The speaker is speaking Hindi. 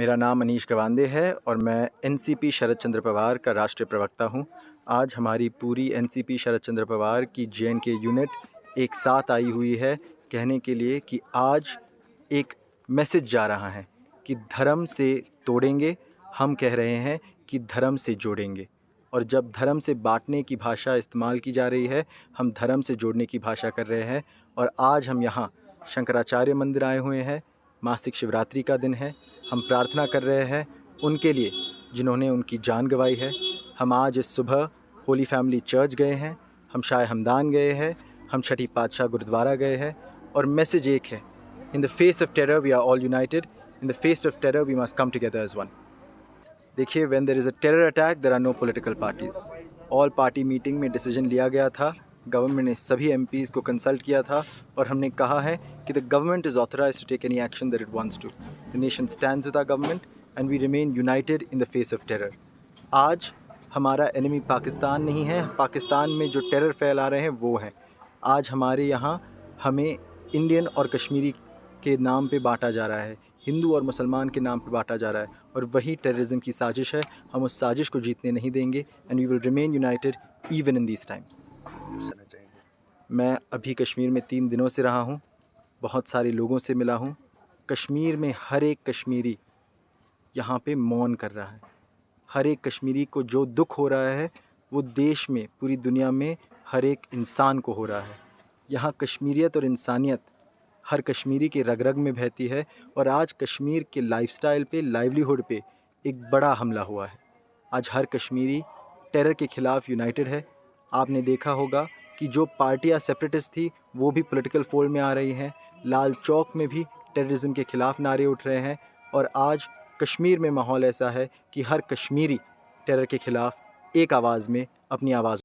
मेरा नाम अनीश गवांदे है और मैं एनसीपी शरद चंद्र पवार का राष्ट्रीय प्रवक्ता हूं। आज हमारी पूरी एनसीपी शरद चंद्र पवार की जेएनके यूनिट एक साथ आई हुई है कहने के लिए कि आज एक मैसेज जा रहा है कि धर्म से तोड़ेंगे, हम कह रहे हैं कि धर्म से जोड़ेंगे। और जब धर्म से बांटने की भाषा इस्तेमाल की जा रही है, हम धर्म से जोड़ने की भाषा कर रहे हैं। और आज हम यहाँ शंकराचार्य मंदिर आए हुए हैं। मासिक शिवरात्रि का दिन है। हम प्रार्थना कर रहे हैं उनके लिए जिन्होंने उनकी जान गंवाई है। हम आज इस सुबह होली फैमिली चर्च गए हैं, हम शाह हमदान गए हैं, हम छठी पातशाह गुरुद्वारा गए हैं। और मैसेज एक है, in the face of terror we are all united, in the face of terror we must come together as one. देखिए, when there is a terror attack there are no political parties. All party meeting में डिसीजन लिया गया था, गवर्नमेंट ने सभी एमपीज़ को कंसल्ट किया था और हमने कहा है कि the government is authorised to take any action that it wants to. The nation stands with our government and we remain united in the face of terror. आज हमारा एनिमी पाकिस्तान नहीं है, पाकिस्तान में जो टेरर फैला रहे हैं वो हैं। आज हमारे यहाँ हमें इंडियन और कश्मीरी के नाम पे बांटा जा रहा है, हिंदू और मुसलमान के नाम पे बांटा जा रहा है, और वही टेररिज्म की साजिश है। हम उस साजिश को जीतने नहीं देंगे and we will remain united even in these times. मैं अभी कश्मीर में 3 दिनों से रहा हूँ, बहुत सारे लोगों से मिला हूँ। कश्मीर में हर एक कश्मीरी यहाँ पे मौन कर रहा है। हर एक कश्मीरी को जो दुख हो रहा है वो देश में, पूरी दुनिया में हर एक इंसान को हो रहा है। यहाँ कश्मीरियत और इंसानियत हर कश्मीरी के रग रग में बहती है। और आज कश्मीर के लाइफस्टाइल पे, लाइवलीहुड पे एक बड़ा हमला हुआ है। आज हर कश्मीरी टेरर के ख़िलाफ़ यूनाइटेड है। आपने देखा होगा कि जो पार्टियां सेपरेटिस्ट थी वो भी पॉलिटिकल फोल्ड में आ रही हैं। लाल चौक में भी टेररिज्म के ख़िलाफ़ नारे उठ रहे हैं। और आज कश्मीर में माहौल ऐसा है कि हर कश्मीरी टेरर के ख़िलाफ़ एक आवाज़ में अपनी आवाज़